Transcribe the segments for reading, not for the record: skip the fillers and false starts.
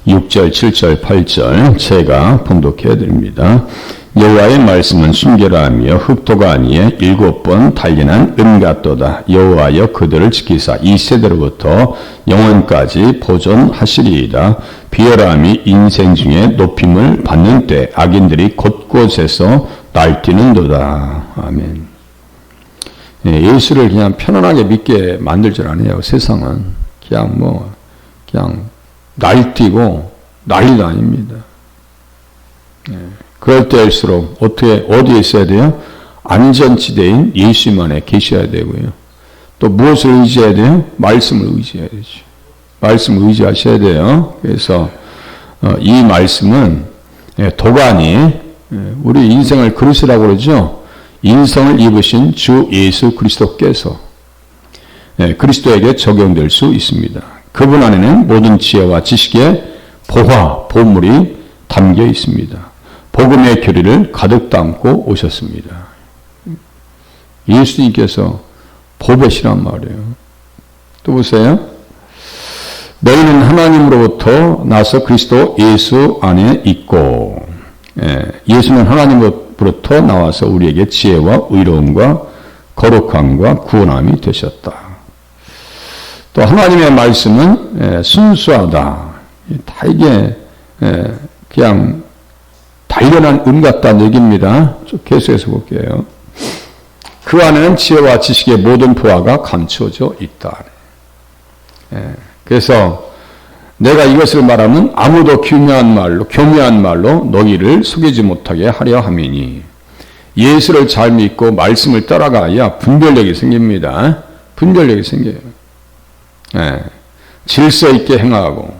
6절, 7절, 8절 제가 봉독해 드립니다. 여호와의 말씀은 순결하며 흑도가 아니에 7번 단련한 같도다. 여호와여 그들을 지키사 이 세대로부터 영원까지 보존하시리이다. 비열함이 인생 중에 높임을 받는 때 악인들이 곳곳에서 날뛰는도다. 아멘. 예수를 그냥 편안하게 믿게 만들 줄 아네요. 세상은 그냥 날뛰고 난리도 아닙니다. 그럴 때일수록 어디에 있어야 돼요? 안전지대인 예수님 안에 계셔야 되고요. 또 무엇을 의지해야 돼요? 말씀을 의지해야 되죠. 말씀을 의지하셔야 돼요. 그래서 이 말씀은 도가니 우리 인생을 그릇이라고 그러죠. 인성을 입으신 주 예수 그리스도께서 그리스도에게 적용될 수 있습니다. 그분 안에는 모든 지혜와 지식의 보물이 담겨 있습니다. 복음의 교리를 가득 담고 오셨습니다. 예수님께서 보배시란 말이에요. 또 보세요. 너희는 하나님으로부터 나서 그리스도 예수 안에 있고, 예수는 하나님으로부터 나와서 우리에게 지혜와 의로움과 거룩함과 구원함이 되셨다. 또 하나님의 말씀은 순수하다. 다 이게 그냥 단련한 같다는 얘기입니다. 좀 계속해서 볼게요. 그 안에는 지혜와 지식의 모든 보화가 감추어져 있다. 그래서 내가 이것을 말하면 아무도 교묘한 말로 너희를 속이지 못하게 하려 함이니 예수를 잘 믿고 말씀을 따라가야 분별력이 생깁니다. 분별력이 생겨요. 질서 있게 행하고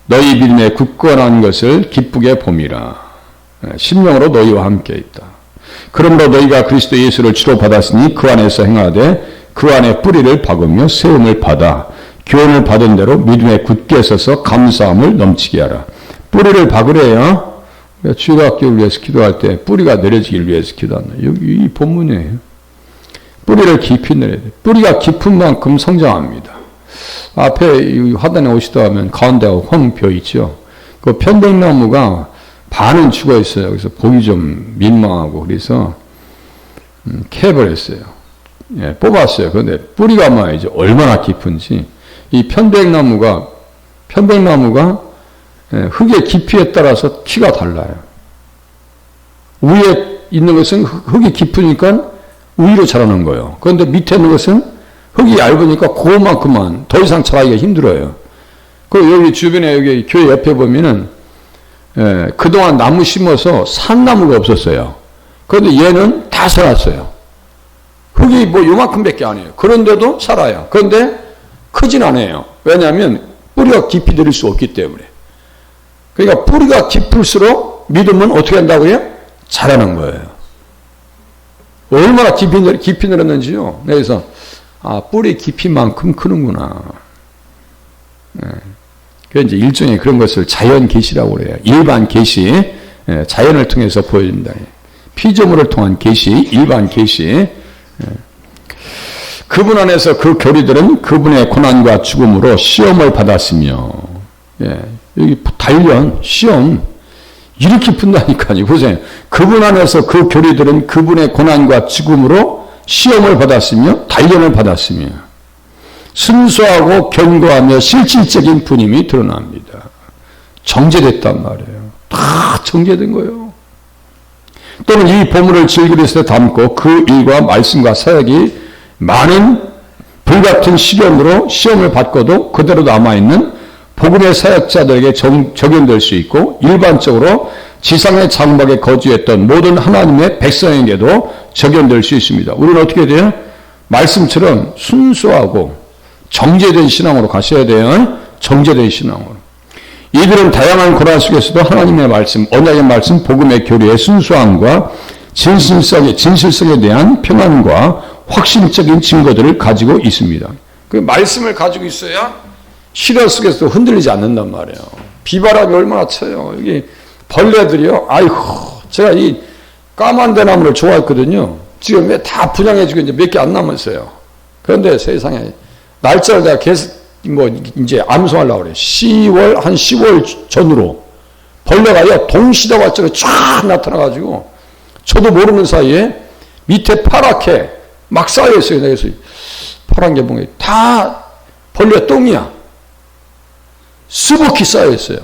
너희 믿음에 굳건한 것을 기쁘게 봄이라. 심령으로 너희와 함께 있다. 그러므로 너희가 그리스도 예수를 주로 받았으니 그 안에서 행하되 그 안에 뿌리를 박으며 세움을 받아 교훈을 받은 대로 믿음에 굳게 서서 감사함을 넘치게 하라. 뿌리를 박으래요. 주일학교를 위해서 기도할 때 뿌리가 내려지기를 위해서 기도한다. 여기 이 본문이에요. 뿌리를 깊이 내려야 돼. 뿌리가 깊은 만큼 성장합니다. 앞에 화단에 오시다 하면 가운데 황 벼 있죠. 그 편백나무가 반은 죽어 있어요. 그래서 보기 좀 민망하고 그래서 캐버렸어요. 뽑았어요. 그런데 뿌리가 말이죠. 얼마나 깊은지 이 편백나무가 흙의 깊이에 따라서 키가 달라요. 위에 있는 것은 흙이 깊으니까 위로 자라는 거예요. 그런데 밑에 있는 것은 흙이 얇으니까 그만큼만 더 이상 자라기가 힘들어요. 그 여기 주변에 여기 교회 옆에 보면은 그동안 나무 심어서 산나무가 없었어요. 그런데 얘는 다 살았어요. 흙이 요만큼밖에 안 해요. 그런데도 살아요. 그런데 크진 않아요. 왜냐하면 뿌리가 깊이 들일 수 없기 때문에. 그러니까 뿌리가 깊을수록 믿음은 어떻게 한다고요? 자라는 거예요. 얼마나 깊이 늘었는지요. 그래서 뿌리 깊이만큼 크는구나. 그 이제 일종의 그런 것을 자연 계시라고 그래요. 일반 계시, 자연을 통해서 보여준다. 피조물을 통한 계시, 일반 계시. 그분 안에서 그 교리들은 그분의 고난과 죽음으로 시험을 받았으며, 여기 단련, 시험 이렇게 푼다니까요. 보세요. 그분 안에서 그 교리들은 그분의 고난과 죽음으로 시험을 받았으며 단련을 받았으며 순수하고 견고하며 실질적인 분임이 드러납니다. 정제됐단 말이에요. 다 정제된 거예요. 또는 이 보물을 질그릇에 담고 그 일과 말씀과 사역이 많은 불같은 시련으로 시험을 받고도 그대로 남아있는 복음의 사역자들에게 적용될 수 있고 일반적으로 지상의 장막에 거주했던 모든 하나님의 백성에게도 적용될 수 있습니다. 우리는 어떻게 돼요? 말씀처럼 순수하고 정제된 신앙으로 가셔야 돼요. 정제된 신앙으로. 이들은 다양한 고난 속에서도 하나님의 말씀, 언약의 말씀, 복음의 교리의 순수함과 진실성에 대한 평안과 확신적인 증거들을 가지고 있습니다. 그 말씀을 가지고 있어야 시련 속에서도 흔들리지 않는단 말이에요. 비바람이 얼마나 쳐요. 여기 벌레들이요. 아이고, 제가 이 까만 대나무를 좋아했거든요. 지금 다 분양해주고 이제 몇 개 안 남았어요. 그런데 세상에 날짜를 내가 뭐 이제 암송하려고 그래요. 10월 전으로 벌레가요 동시다발적으로 쫙 나타나가지고 저도 모르는 사이에 밑에 파랗게 막 쌓여있어요. 그래서 파란 게 뭔가 다 벌레 똥이야. 수북히 쌓여있어요.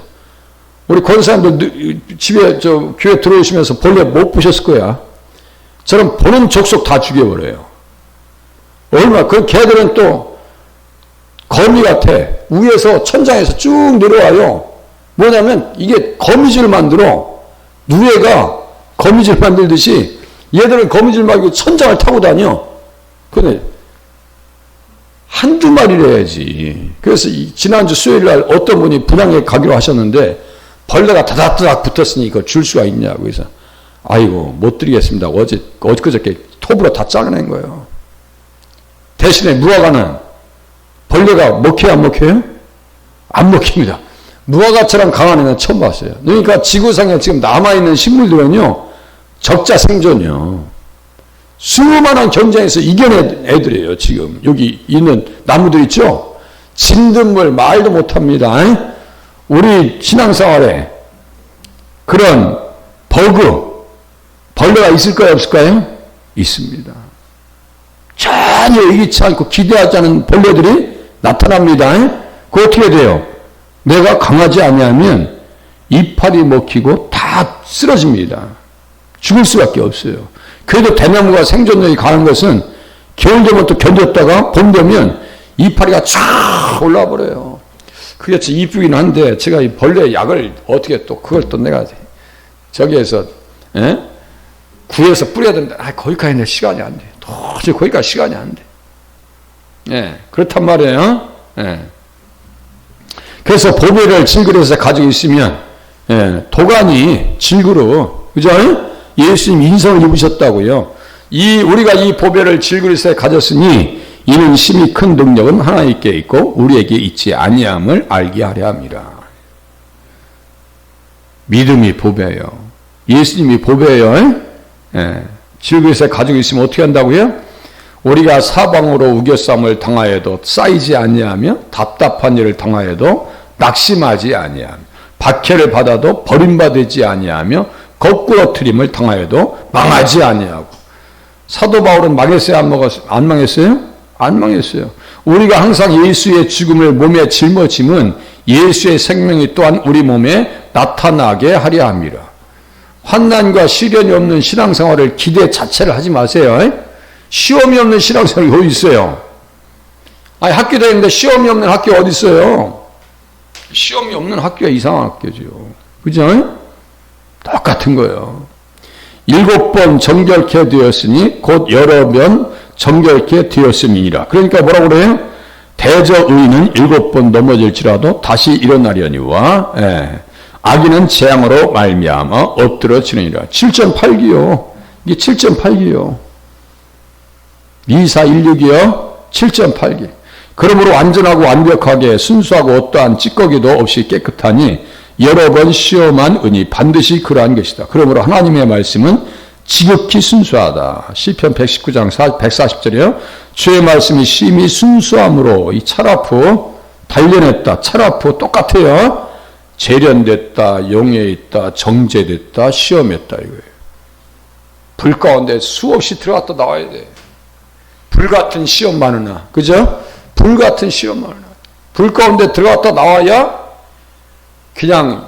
우리 권사님들 집에 교회 들어오시면서 벌레 못 보셨을 거야. 저는 보는 족속 다 죽여버려요. 얼마나 그 개들은 또 거미 같아. 위에서 천장에서 쭉 내려와요. 뭐냐면 이게 거미줄 만들어. 누에가 거미줄 만들듯이 얘들은 거미줄 말고 천장을 타고 다녀. 근데 한두 마리를 해야지. 그래서 지난주 수요일 날 어떤 분이 분양에 가기로 하셨는데 벌레가 다닥다닥 붙었으니 이거 줄 수가 있냐고. 그래서 아이고 못 드리겠습니다. 어저께 톱으로 다 잘라낸 거예요. 대신에 무화과는 벌레가 먹혀요 안 먹혀요? 안 먹힙니다. 무화과처럼 강한 애는 처음 봤어요. 그러니까 지구상에 지금 남아있는 식물들은요 적자 생존이요. 수많은 경쟁에서 이겨낸 애들이에요. 지금 여기 있는 나무들 있죠. 진딧물 말도 못합니다. 우리 신앙생활에 그런 벌레가 있을까요 없을까요? 있습니다. 전혀 예기치 않고 기대하지 않은 벌레들이 나타납니다. 그거 어떻게 돼요? 내가 강하지 아니하면 이파리 먹히고 다 쓰러집니다. 죽을 수밖에 없어요. 그래도 대나무가 생존력이 강한 것은 겨울 되면 또 견뎠다가 봄 되면 이파리가 쫙 올라와 버려요. 그게 참 이쁘긴 한데 제가 이 벌레 약을 어떻게 또 그걸 또 내가 저기에서 구해서 뿌려야 된다. 거기까지 내 시간이 안 돼. 도저히 거기까지 시간이 안 돼. 그렇단 말이에요. 그래서 보배를 질그릇에 가지고 있으면 도가니 질그릇, 그죠? 예수님 인성을 입으셨다고요. 우리가 이 보배를 질그릇에 가졌으니 이는 심히 큰 능력은 하나님께 있고 우리에게 있지 아니함을 알게 하려 함이라. 믿음이 보배예요. 예수님이 보배예요. 질그릇에 가지고 있으면 어떻게 한다고요? 우리가 사방으로 우겨쌈을 당하여도 쌓이지 아니하며 답답한 일을 당하여도 낙심하지 아니하며 박해를 받아도 버림받지 아니하며 거꾸로 트림을 당하여도 망하지 아니하고. 사도 바울은 망했어요? 안 망했어요? 안 망했어요. 우리가 항상 예수의 죽음을 몸에 짊어짐은 예수의 생명이 또한 우리 몸에 나타나게 하려 함이라. 환난과 시련이 없는 신앙생활을 기대 자체를 하지 마세요. 시험이 없는 신앙생활이 어디 있어요? 아니 학교 다니는데 시험이 없는 학교 어디 있어요? 시험이 없는 학교가 이상한 학교죠. 그죠? 똑같은 거예요. 7번 정결케 되었으니 곧 여러 번 정결케 되었음이니라. 그러니까 뭐라고 그래요? 대저의인은 7번 넘어질지라도 다시 일어나려니와 악인은 재앙으로 말미암아 엎드러지느니라. 7.8기요. 이게 7.8기요. 2416이요. 7.8기. 그러므로 완전하고 완벽하게 순수하고 어떠한 찌꺼기도 없이 깨끗하니 여러 번 시험한 은이 반드시 그러한 것이다. 그러므로 하나님의 말씀은 지극히 순수하다. 시편 119장 140절이요. 주의 말씀이 심히 순수함으로 이 차라프 단련했다. 차라프 똑같아요. 재련됐다. 용해 있다. 정제됐다. 시험했다. 이거예요. 불 가운데 수없이 들어갔다 나와야 돼. 불같은 시험 많으나. 그죠? 불같은 시험 많으나. 불 가운데 들어갔다 나와야 그냥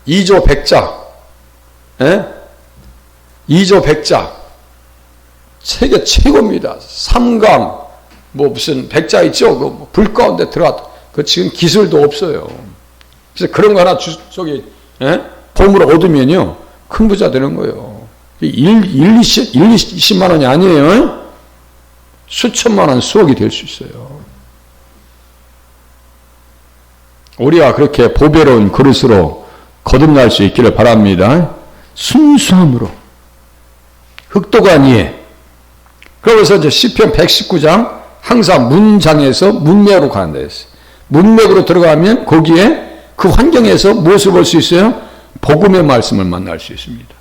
2조 100자, 2조 100자, 세계 최고입니다. 3강, 뭐 무슨 100자 있죠? 그 불 가운데 들어갔다. 그 지금 기술도 없어요. 그래서 그런 거 하나 보물 얻으면요, 큰 부자 되는 거예요. 20만 원이 아니에요. 수천만 원, 수억이 될 수 있어요. 우리가 그렇게 보배로운 그릇으로 거듭날 수 있기를 바랍니다. 순수함으로. 흑도가 아니에. 그러면서 이제 시편 119장 항상 문장에서 문맥으로 간다 했어요. 문맥으로 들어가면 거기에 그 환경에서 무엇을 볼 수 있어요? 복음의 말씀을 만날 수 있습니다.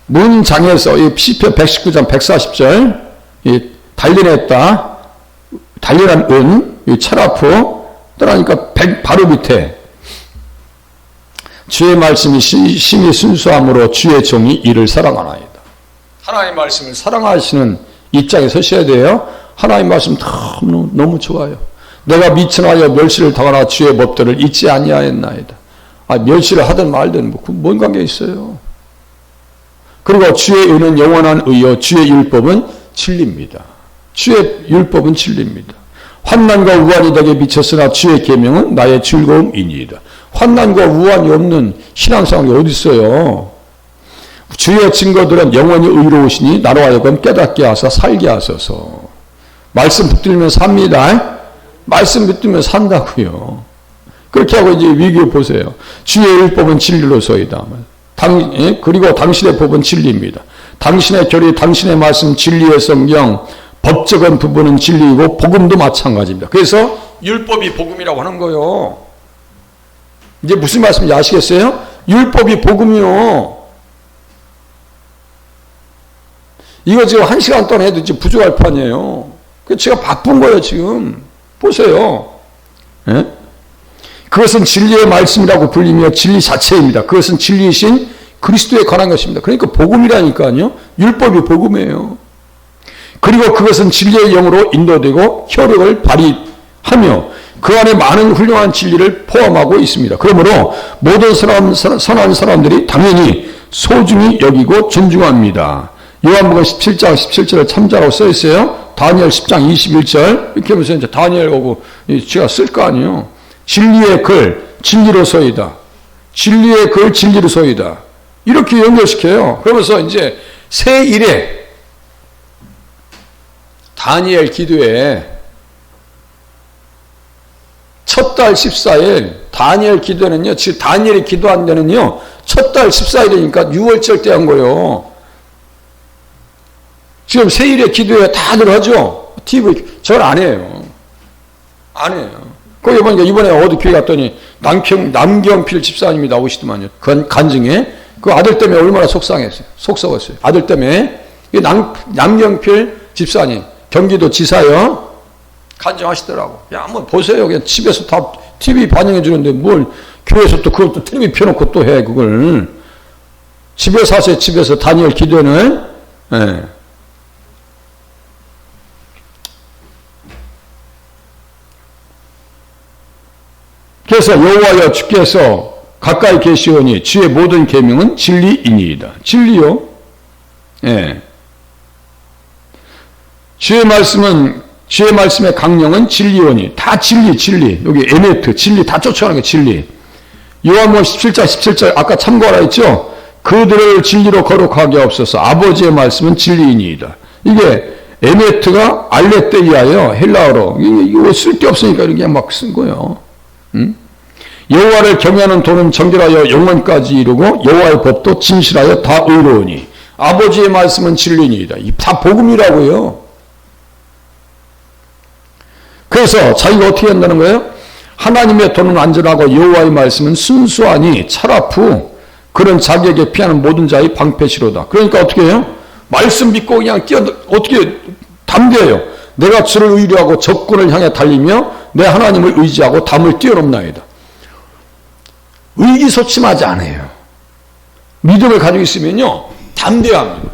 문장에서 이 시편 119장 140절 이 단련했다. 단련한 은, 이 차라프 떠나니까 바로 밑에 주의 말씀이 심히 순수함으로 주의 종이 이를 사랑하나이다. 하나님의 말씀을 사랑하시는 입장에 서셔야 돼요. 하나님의 말씀 너무 좋아요. 내가 미천하여 멸시를 당하나 주의 법도를 잊지 아니하였나이다. 멸시를 하든 말든 뭔 관계 있어요. 그리고 주의 의는 영원한 의요 주의 율법은 진리입니다. 주의 율법은 진리입니다. 환난과 우환이 내게 미쳤으나 주의 계명은 나의 즐거움이니이다. 환난과 우환이 없는 신앙생활이 어디 있어요. 주의 증거들은 영원히 의로우시니 나로 하여금 깨닫게 하사 살게 하소서. 말씀 붙들면 삽니다. 말씀 붙들면 산다고요. 그렇게 하고 이제 위기에 보세요. 주의 율법은 진리로소이다. 그리고 당신의 법은 진리입니다. 당신의 교리, 당신의 말씀, 진리의 성경, 법적인 부분은 진리이고 복음도 마찬가지입니다. 그래서 율법이 복음이라고 하는 거예요. 이제 무슨 말씀인지 아시겠어요? 율법이 복음이요. 이거 지금 1시간 동안 해도 지금 부족할 판이에요. 제가 바쁜 거예요, 지금. 보세요. 예? 그것은 진리의 말씀이라고 불리며 진리 자체입니다. 그것은 진리이신 그리스도에 관한 것입니다. 그러니까 복음이라니까요. 율법이 복음이에요. 그리고 그것은 진리의 영으로 인도되고 효력을 발휘하며 그 안에 많은 훌륭한 진리를 포함하고 있습니다. 그러므로 모든 선한 사람들이 당연히 소중히 여기고 존중합니다. 요한복음 17장 17절에 참자라고 써 있어요. 다니엘 10장 21절 이렇게 하면서 이제 다니엘 오고 제가 쓸 거 아니에요. 진리의 글 진리로소이다. 진리의 글 진리로소이다. 이렇게 연결시켜요. 그러면서 이제 새 일에 다니엘 기도에 첫 달 14일 다니엘 기도는요. 지금 다니엘이 기도한 데는요. 첫 달 14일이니까 6월절 때 한 거예요. 지금 세일에 기도에 다들 하죠. TV 저는 안 해요. 안 해요. 거기 보니까 이번에 어디 교회 갔더니 남경필 집사님이 나오시더만요. 간증에 그 아들 때문에 얼마나 속상했어요. 아들 때문에 남경필 집사님 경기도 지사요. 간증하시더라고. 야, 한번 보세요. 그냥 집에서 다 TV 반영해 주는데 뭘 교회에서 또 그것도 TV 펴놓고 또 해 그걸. 집에서 하세요. 집에서 다니엘 기도는. 예. 그래서 여호와여 주께서 가까이 계시오니 주의 모든 계명은 진리이니이다. 진리요. 예. 주의 말씀의 강령은 진리오니 다 진리. 여기 에메트 진리 다 쫓아가는 게 진리. 요한복음 17장 17절 아까 참고하라 했죠. 그들을 진리로 거룩하게 하옵소서. 아버지의 말씀은 진리이니이다. 이게 에메트가 알레테이아예요. 헬라어로. 이거 쓸데없으니까 이렇게 막 쓴 거예요. 여호와를 경외하는 도는 정결하여 영원까지 이루고 여호와의 법도 진실하여 다 의로우니 아버지의 말씀은 진리니이다. 다 복음이라고요. 그래서 자기가 어떻게 한다는 거예요? 하나님의 도는 안전하고 여호와의 말씀은 순수하니 차라프 그런 자기에게 피하는 모든 자의 방패시로다. 그러니까 어떻게 해요? 말씀 믿고 그냥 어떻게 담대해요. 내가 주를 의뢰하고 적군을 향해 달리며 내 하나님을 의지하고 담을 뛰어넘나이다. 의기소침하지 않아요. 믿음을 가지고 있으면요 담대합니다.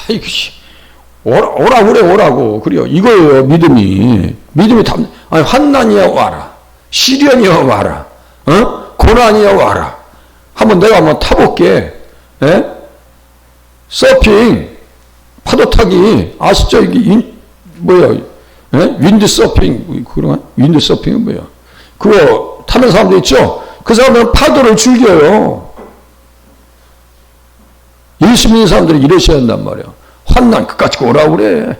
아이고 오라 그래 오라고 그래요. 이거예요 믿음이 환난이야 와라, 시련이야 와라, 고난이야 와라. 내가 한번 타볼게. 예? 서핑 파도 타기 아시죠? 이게 뭐야? 예? 윈드 서핑 그런 윈드 서핑은 뭐야? 그거 타는 사람도 있죠. 그 사람은 파도를 즐겨요. 열심히 있는 사람들이 이러셔야 한단 말이에요. 환난 끝까지 오라고 그래.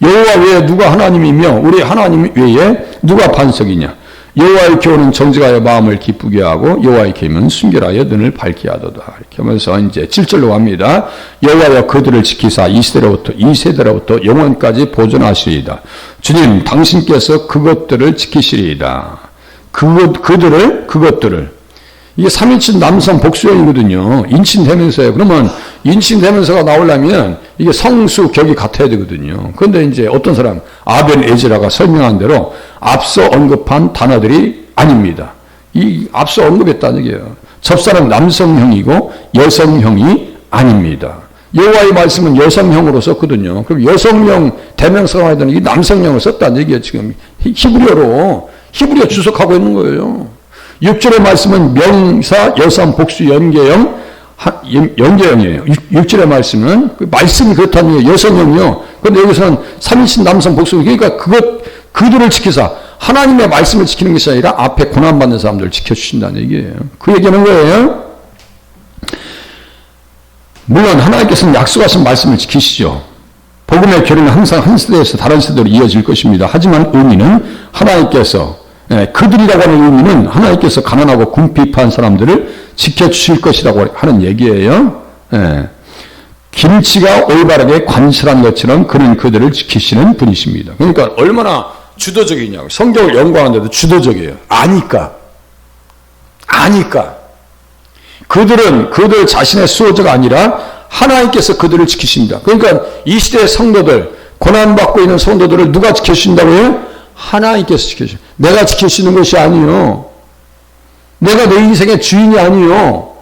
여호와 외에 누가 하나님이며 우리 하나님 외에 누가 반석이냐. 여호와의 교훈은 정직하여 마음을 기쁘게 하고 여호와의 계명은 순결하여 눈을 밝게 하도다. 이렇게 하면서 이제 7절로 갑니다. 여호와여 그들을 지키사 이 세대로부터 영원까지 보존하시리이다. 주님 당신께서 그것들을 지키시리이다. 그것들을 이게 3인칭 남성 복수형이거든요. 인칭대명사예요. 그러면 인칭대명사가 나오려면 이게 성수 격이 같아야 되거든요. 그런데 이제 어떤 사람, 아벤 에즈라가 설명한 대로 앞서 언급한 단어들이 아닙니다. 이 앞서 언급했다는 얘기예요. 접사는 남성형이고 여성형이 아닙니다. 여호와의 말씀은 여성형으로 썼거든요. 그럼 여성형 대명사가 와야 되는 게 남성형을 썼다는 얘기예요. 지금 히브리어로 주석하고 있는 거예요. 6절의 말씀은 명사, 여성, 복수, 연계형, 연계형이에요. 6절의 말씀은 말씀이 그렇다는 얘기예요. 여성형이요. 그런데 여기서는 3인칭 남성, 복수, 그러니까 그들을 지키사 하나님의 말씀을 지키는 것이 아니라 앞에 고난받는 사람들을 지켜주신다는 얘기예요. 그 얘기하는 거예요. 물론 하나님께서는 약속하신 말씀을 지키시죠. 복음의 교리는 항상 한 세대에서 다른 세대로 이어질 것입니다. 하지만 의미는 하나님께서, 그들이라고 하는 의미는 하나님께서 가난하고 궁핍한 사람들을 지켜주실 것이라고 하는 얘기예요. 김치가 올바르게 관찰한 것처럼 그는 그들을 지키시는 분이십니다. 그러니까 얼마나 주도적이냐고. 성경을 연구하는데도 주도적이에요. 아니까. 그들 자신의 수호자가 아니라 하나님께서 그들을 지키십니다. 그러니까 이 시대의 성도들, 고난받고 있는 성도들을 누가 지켜주신다고요? 하나님께서 지켜주십니다. 내가 지켜주시는 것이 아니요. 내가 내 인생의 주인이 아니요.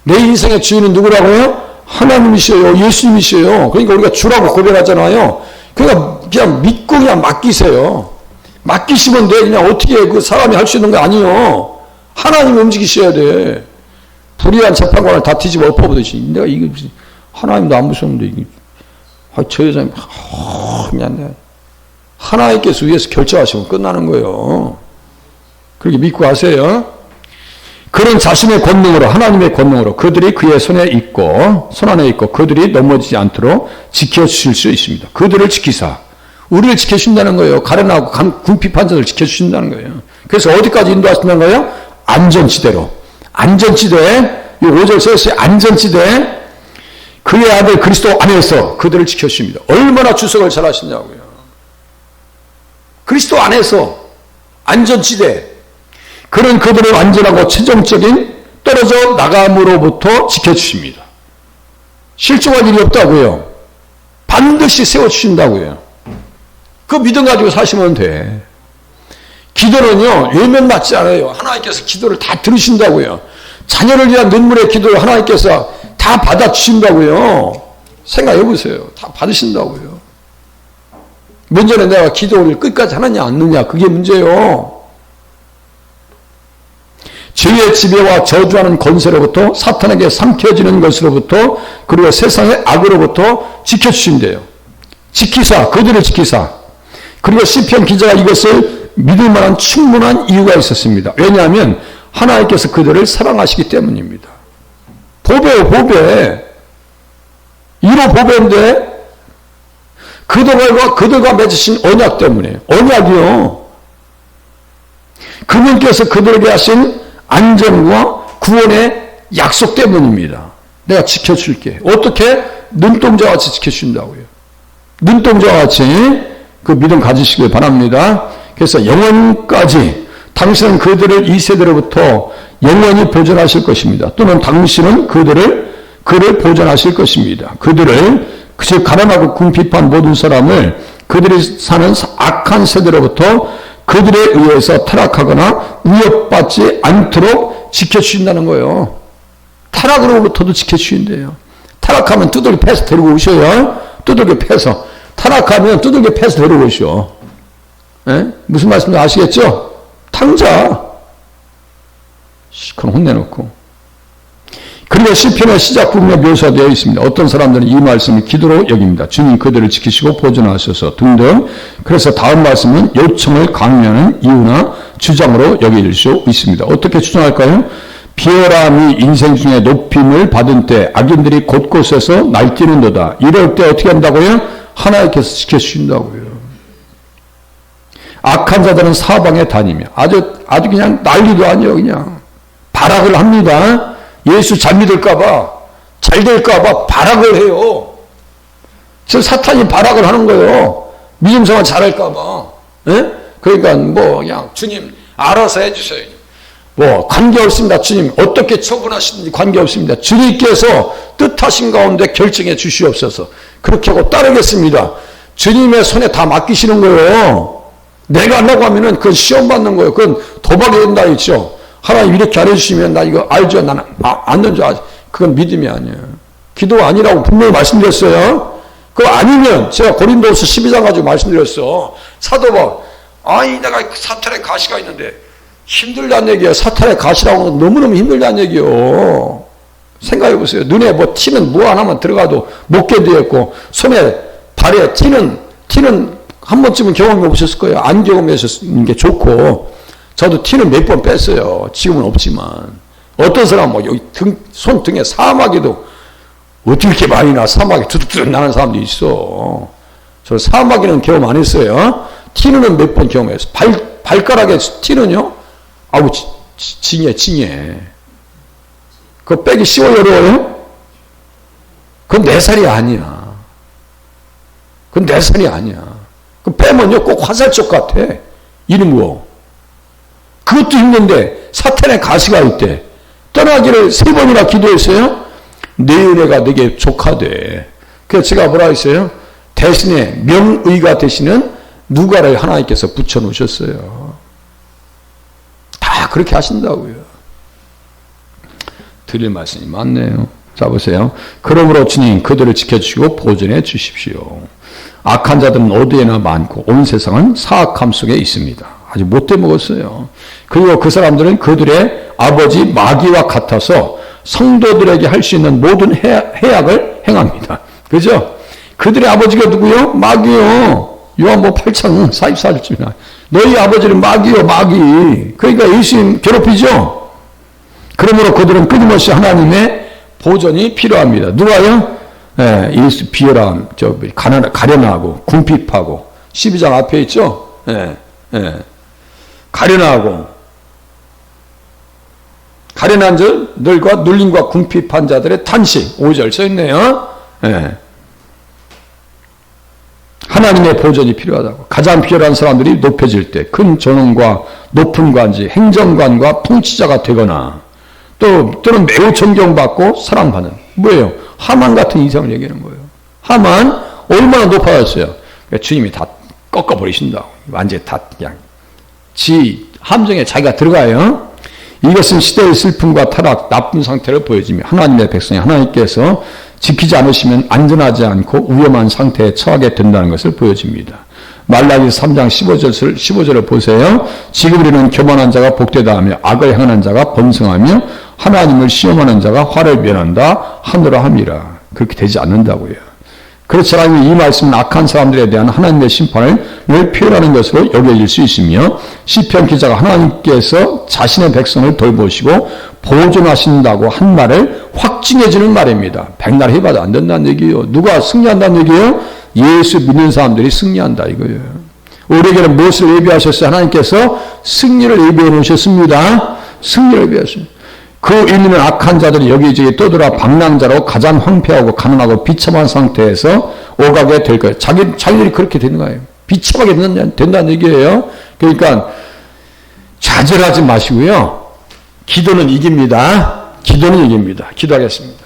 내 인생의 주인은 누구라고요? 하나님이셔요. 예수님이셔요. 그러니까 우리가 주라고 고백하잖아요. 그러니까 그냥 믿고 그냥 맡기세요. 맡기시면 돼. 그냥 어떻게 그 사람이 할 수 있는 거 아니요. 하나님 움직이셔야 돼. 불의한 재판관을 다 뒤집어 엎어보듯이. 내가 이게 하나님도 안 무서운데 이게 저 여자님 그냥 내가 하나님께서 위에서 결정하시면 끝나는 거예요. 그렇게 믿고 하세요. 그런 자신의 권능으로, 하나님의 권능으로 그들이 그의 손 안에 있고 그들이 넘어지지 않도록 지켜주실 수 있습니다. 그들을 지키사 우리를 지켜주신다는 거예요. 가련하고 궁핍한 자를 지켜주신다는 거예요. 그래서 어디까지 인도하신다는 거예요? 안전지대로. 안전지대, 이 5절 써있어요. 안전지대, 그의 아들 그리스도 안에서 그들을 지켜주십니다. 얼마나 주석을 잘 하시냐고요. 그리스도 안에서 안전지대, 그는 그들을 안전하고 최종적인 떨어져 나감으로부터 지켜주십니다. 실종할 일이 없다고요. 반드시 세워주신다고요. 그 믿음 가지고 사시면 돼. 기도는요, 외면받지 않아요. 하나님께서 기도를 다 들으신다고요. 자녀를 위한 눈물의 기도를 하나님께서 다 받아주신다고요. 생각해 보세요. 다 받으신다고요. 문제는 내가 기도를 끝까지 하느냐 안 하느냐, 그게 문제요. 죄의 지배와 저주하는 권세로부터, 사탄에게 삼켜지는 것으로부터, 그리고 세상의 악으로부터 지켜주신대요. 지키사, 그들을 지키사. 그리고 시편 기자가 이것을 믿을 만한 충분한 이유가 있었습니다. 왜냐하면 하나님께서 그들을 사랑하시기 때문입니다. 보배요, 보배. 1호 보배인데 그들과 맺으신 언약 때문에. 언약이요. 그분께서 그들에게 하신 안전과 구원의 약속 때문입니다. 내가 지켜줄게. 어떻게? 눈동자와 같이 지켜준다고요. 눈동자와 같이 그 믿음 가지시길 바랍니다. 그래서 영원까지 당신은 그들을 이 세대로부터 영원히 보존하실 것입니다. 또는 당신은 그를 보존하실 것입니다. 그들을, 즉 가난하고 궁핍한 모든 사람을 그들이 사는 악한 세대로부터 그들에 의해서 타락하거나 위협받지 않도록 지켜주신다는 거예요. 타락으로부터도 지켜주신대요. 타락하면 두들겨 패서 데리고 오셔요. 두들겨 패서. 타락하면 두들겨 패서 데리고 오셔. 무슨 말씀인지 아시겠죠? 탕자. 그럼 혼내놓고. 그리고 시편의 시작 부분에 묘사되어 있습니다. 어떤 사람들은 이 말씀을 기도로 여깁니다. 주님 그들을 지키시고 보존하셔서 등등. 그래서 다음 말씀은 요청을 강요하는 이유나 주장으로 여길 수 있습니다. 어떻게 주장할까요? 비열함이 인생 중에 높임을 받은 때 악인들이 곳곳에서 날뛰는도다. 이럴 때 어떻게 한다고요? 하나님께서 지켜주신다고요. 악한 자들은 사방에 다니며 아주 그냥 난리도 아니에요. 그냥 발악을 합니다. 예수 잘 믿을까봐, 잘 될까봐 발악을 해요. 저 사탄이 발악을 하는 거예요. 믿음생활 잘할까봐. 그러니까 뭐 그냥 주님 알아서 해주세요. 뭐 관계없습니다. 주님 어떻게 처분하시는지 관계없습니다. 주님께서 뜻하신 가운데 결정해 주시옵소서. 그렇게 하고 따르겠습니다. 주님의 손에 다 맡기시는 거예요. 내가 하려고 하면은 그건 시험 받는 거예요. 그건 도박이 된다 했죠. 하나님 이렇게 안 해주시면 나 이거 알죠. 나는 안 된 줄 알죠. 그건 믿음이 아니에요. 기도가 아니라고 분명히 말씀드렸어요. 그거 아니면 제가 고린도후서 12장 가지고 말씀드렸어. 사도 바울 아니 내가 사탄의 가시가 있는데 힘들다는 얘기예요. 사탄의 가시라고 너무너무 힘들다는 얘기예요. 생각해 보세요. 눈에 뭐 티는 뭐 하나만 들어가도 못 견디겠고 손에 발에 티는 한 번쯤은 경험해 보셨을 거예요. 안 경험하셨는 게 좋고 저도 티는 몇 번 뺐어요. 지금은 없지만 어떤 사람은 뭐 여기 손등에 사마귀도 어떻게 이렇게 많이 나 사마귀 두둑두둑 나는 사람도 있어. 저 사마귀는 경험 안 했어요. 티는 몇 번 경험했어요. 발가락에 티는요. 아우 징해. 그거 빼기 쉬워요, 어려워요? 그건 내 살이 아니야. 그건 내 살이 아니야. 그 빼면요 꼭 화살촉 같아. 이런 거. 그것도 힘든데 사탄의 가시가 있대. 떠나기를 3번이나 기도했어요. 내 은혜가 내게 족하되. 그래서 제가 뭐라 했어요? 대신에 명의가 되시는 누가를 하나님께서 붙여놓으셨어요. 다 그렇게 하신다고요. 드릴 말씀이 많네요. 자 보세요. 그러므로 주님 그들을 지켜주시고 보존해 주십시오. 악한 자들은 어디에나 많고 온 세상은 사악함 속에 있습니다. 아주 못돼 먹었어요. 그리고 그 사람들은 그들의 아버지 마귀와 같아서 성도들에게 할 수 있는 모든 해악을 행합니다. 그죠? 그들의 아버지가 누구요? 마귀요. 요한복음 8장 44절쯤이나 너희 아버지는 마귀요 마귀. 그러니까 예수님 괴롭히죠. 그러므로 그들은 끊임없이 하나님의 보존이 필요합니다. 누가요? 예수 비열함, 가련하고 궁핍하고 12장 앞에 있죠. 가련한 자들과 눌림과 궁핍한 자들의 탄식 5절 써있네요. 하나님의 보존이 필요하다고. 가장 비열한 사람들이 높여질 때 큰 존엄과 높은 관지, 행정관과 통치자가 되거나 또는 매우 존경받고 사랑받는 뭐예요? 하만 같은 이상을 얘기하는 거예요. 하만 얼마나 높아졌어요. 그러니까 주님이 다 꺾어버리신다고. 완전히 다 그냥 지 함정에 자기가 들어가요. 이것은 시대의 슬픔과 타락, 나쁜 상태를 보여주며 하나님의 백성이 하나님께서 지키지 않으시면 안전하지 않고 위험한 상태에 처하게 된다는 것을 보여줍니다. 말라기 3장 15절을 보세요. 지금 우리는 교만한 자가 복되다 하며 악을 행하는 자가 번성하며 하나님을 시험하는 자가 화를 면한다 하노라 함이라. 그렇게 되지 않는다고요. 그렇지만 이 말씀은 악한 사람들에 대한 하나님의 심판을 표현하는 것으로 여겨질 수 있으며 시편 기자가 하나님께서 자신의 백성을 돌보시고 보존하신다고 한 말을 확증해주는 말입니다. 백날 해봐도 안 된다는 얘기예요. 누가 승리한다는 얘기예요? 예수 믿는 사람들이 승리한다 이거예요. 우리에게는 무엇을 예비하셨어요? 하나님께서 승리를 예비해 놓으셨습니다. 승리를 예비하셨습니다. 그 의미는 악한 자들이 여기저기 떠돌아 방랑자로 가장 황폐하고 가난하고 비참한 상태에서 오가게 될 거예요. 자기들이 그렇게 되는 거예요. 비참하게 된다는 얘기예요. 그러니까 좌절하지 마시고요. 기도는 이깁니다. 기도는 이깁니다. 기도하겠습니다.